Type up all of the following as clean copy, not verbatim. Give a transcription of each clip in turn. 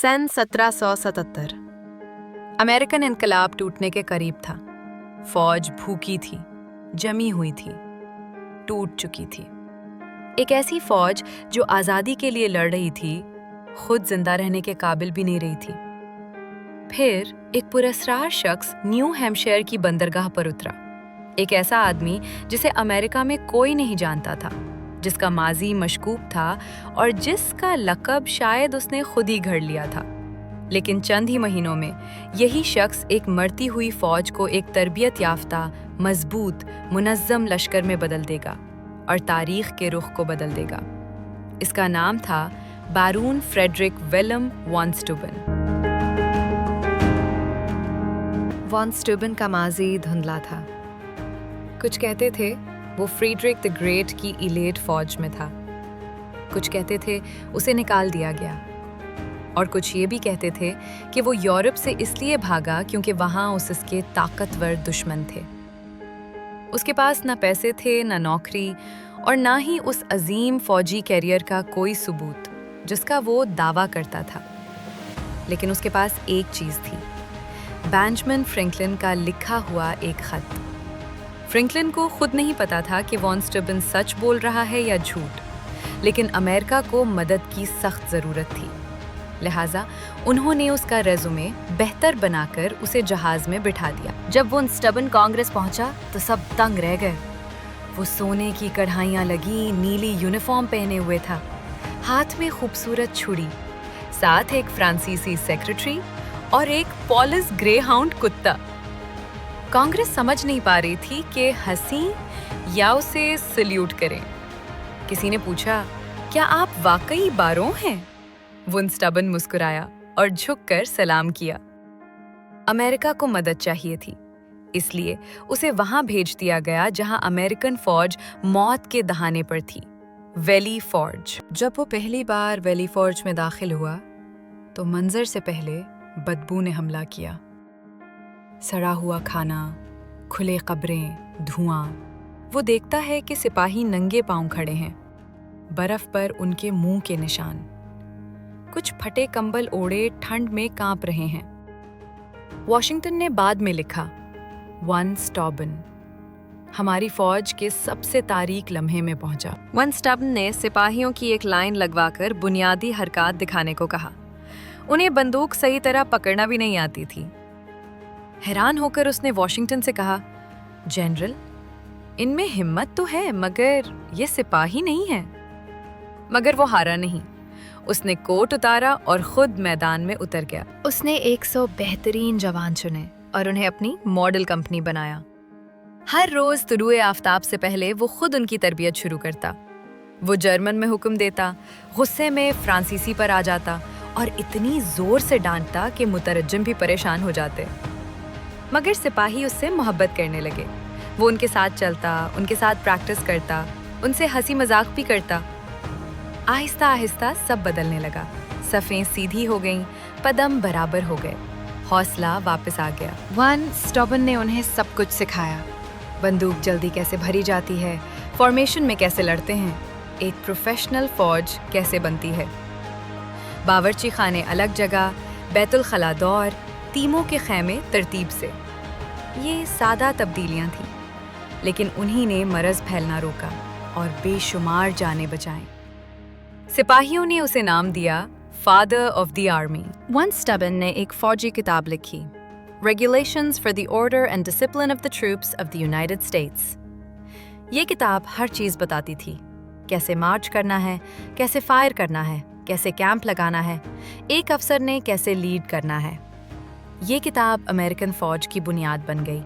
सन 1777 American इनकलाब टूटने के करीब था। फौज भूखी थी, जमी हुई थी, टूट चुकी थी। एक ऐसी फौज जो आज़ादी के लिए लड़ रही थी, खुद जिंदा रहने के काबिल भी नहीं रही थी। फिर एक पुरस्कार शख्स न्यू हैम्पशायर की बंदरगाह पर उतरा। एक ऐसा आदमी जिसे अमेरिका में कोई नहीं जानता था, जिसका माजी मशकूक था और जिसका लक़ब शायद उसने खुद ही घड़ लिया था। लेकिन चंद ही महीनों में यही शख्स एक मरती हुई फौज को एक तरबियत याफ्ता, मजबूत, मुनज़्ज़म लश्कर में बदल देगा और तारीख के रुख को बदल देगा। इसका नाम था बैरून फ्रेडरिक विलियम वॉन स्टूबन। वॉन स्टूबन का माजी धुंधला था। कुछ कहते थे वो फ्रीडरिक द ग्रेट की इलेट फौज में था, कुछ कहते थे उसे निकाल दिया गया, और कुछ ये भी कहते थे कि वो यूरोप से इसलिए भागा क्योंकि वहाँ उसके ताकतवर दुश्मन थे। उसके पास ना पैसे थे, ना नौकरी, और ना ही उस अजीम फौजी कैरियर का कोई सबूत जिसका वो दावा करता था। लेकिन उसके पास एक चीज़ थी, बेंजामिन फ्रैंकलिन का लिखा हुआ एक खत। फ्रैंकलिन को खुद नहीं पता था कि वॉन स्टूबन सच बोल रहा है या झूठ, लेकिन अमेरिका को मदद की सख्त ज़रूरत थी। लिहाजा उन्होंने उसका रेज़्यूमे बेहतर बनाकर उसे जहाज़ में बिठा दिया। जब वॉन स्टूबन कांग्रेस पहुंचा तो सब दंग रह गए। वो सोने की कढ़ाइयाँ लगी, नीली यूनिफॉर्म पहने हुए था, हाथ में खूबसूरत छुरी, साथ एक फ्रांसीसी सेक्रेटरी और एक पॉलिस ग्रे हाउंड कुत्ता। कांग्रेस समझ नहीं पा रही थी कि हंसी या उसे सल्यूट करें। किसी ने पूछा, क्या आप वाकई बारों हैं? वॉन स्टूबन मुस्कुराया और झुककर सलाम किया। अमेरिका को मदद चाहिए थी, इसलिए उसे वहां भेज दिया गया जहां अमेरिकन फौज मौत के दहाने पर थी, वैली फॉर्ज। जब वो पहली बार वैली फॉर्ज में दाखिल हुआ तो मंजर से पहले बदबू ने हमला किया। सड़ा हुआ खाना, खुले कब्रें, धुआं। वो देखता है कि सिपाही नंगे पांव खड़े हैं, बर्फ पर उनके मुंह के निशान। कुछ फटे कंबल ओढ़े ठंड में कांप रहे हैं। वॉशिंगटन ने बाद में लिखा, वॉन स्टूबन हमारी फौज के सबसे तारीक लम्हे में पहुंचा। वॉन स्टूबन ने सिपाहियों की एक लाइन लगवाकर बुनियादी हरकत दिखाने को कहा। उन्हें बंदूक सही तरह पकड़ना भी नहीं आती थी। हैरान होकर उसने वॉशिंगटन से कहा, जनरल, इनमें हिम्मत तो है मगर ये सिपाही नहीं है। मगर वो हारा नहीं। उसने कोट उतारा और खुद मैदान में उतर गया। उसने 100 बेहतरीन जवान चुने और उन्हें अपनी मॉडल कंपनी बनाया। हर रोज तुलुए आफताब से पहले वो खुद उनकी तरबियत शुरू करता। वो जर्मन में हुक्म देता, गुस्से में फ्रांसीसी पर आ जाता और इतनी जोर से डांटता कि मुतरज्जिम भी परेशान हो जाते। मगर सिपाही उससे मोहब्बत करने लगे। वो उनके साथ चलता, उनके साथ प्रैक्टिस करता, उनसे हंसी मजाक भी करता। आहिस्ता आहिस्ता सब बदलने लगा। सफ़ें सीधी हो गईं, कदम बराबर हो गए, हौसला वापस आ गया। वॉन स्टूबन ने उन्हें सब कुछ सिखाया। बंदूक जल्दी कैसे भरी जाती है, फॉर्मेशन में कैसे लड़ते हैं, एक प्रोफेशनल फौज कैसे बनती है। बावर्ची खाने अलग जगह, बैतुल खला दौर, तीमों के खैमे तरतीब से। ये सादा तब्दीलियां थीं, लेकिन उन्हीं ने मरज़ फैलना रोका और बेशुमार जानें बचाएं। सिपाहियों ने उसे नाम दिया father of the army. Von Steuben ने एक फौजी किताब लिखी, regulations for the order and discipline of the troops of the United States. ये किताब हर चीज़ बताती थी, कैसे मार्च करना है, कैसे फायर करना है, कैसे कैंप लगाना है, एक अफसर ने कैसे लीड करना है। ये किताब अमेरिकन फौज की बुनियाद बन गई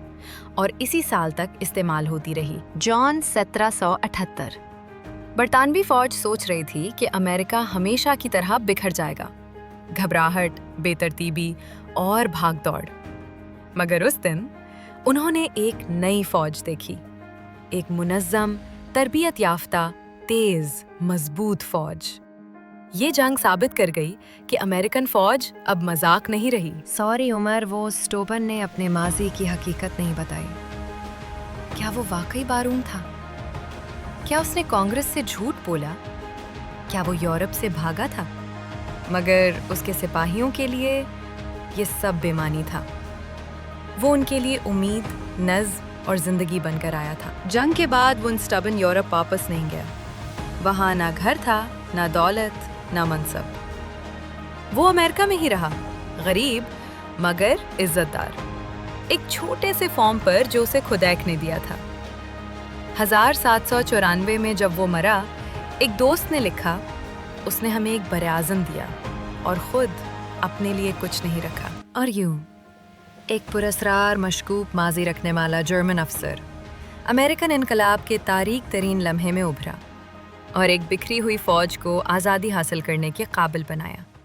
और इसी साल तक इस्तेमाल होती रही। जॉन 1778। बरतानवी फौज सोच रही थी कि अमेरिका हमेशा की तरह बिखर जाएगा। घबराहट, बेतरतीबी और भागदौड़। मगर उस दिन उन्होंने एक नई फौज देखी, एक मुनज़्ज़म, तरबियत याफ्ता, तेज, मजबूत फौज। ये जंग साबित कर गई कि अमेरिकन फौज अब मजाक नहीं रही। सॉरी उमर, वो स्टूबन ने अपने माजी की हकीकत नहीं बताई। क्या वो वाकई बारून था? क्या उसने कांग्रेस से झूठ बोला? क्या वो यूरोप से भागा था? مگر اس کے سپاہیوں کے لیے یہ سب بے معنی تھا۔ وہ ان کے لیے امید، نظم اور زندگی بن کر آیا تھا۔ جنگ کے بعد وہ اسٹبن یورپ واپس نہیں گیا۔ وہاں نہ گھر تھا، نہ دولت، نہ منصب۔ وہ امریکہ میں ہی رہا، غریب مگر عزت دار، ایک چھوٹے سے فارم پر جو اسے خدائک نے دیا تھا۔ 1794 میں جب وہ مرا، ایک دوست نے لکھا، اس نے ہمیں ایک براعظم دیا اور خود اپنے لیے کچھ نہیں رکھا۔ اور یوں ایک پراسرار مشکوک ماضی رکھنے والا جرمن افسر امریکن انقلاب کے تاریک ترین لمحے میں ابھرا اور ایک بکھری ہوئی فوج کو آزادی حاصل کرنے کے قابل بنایا۔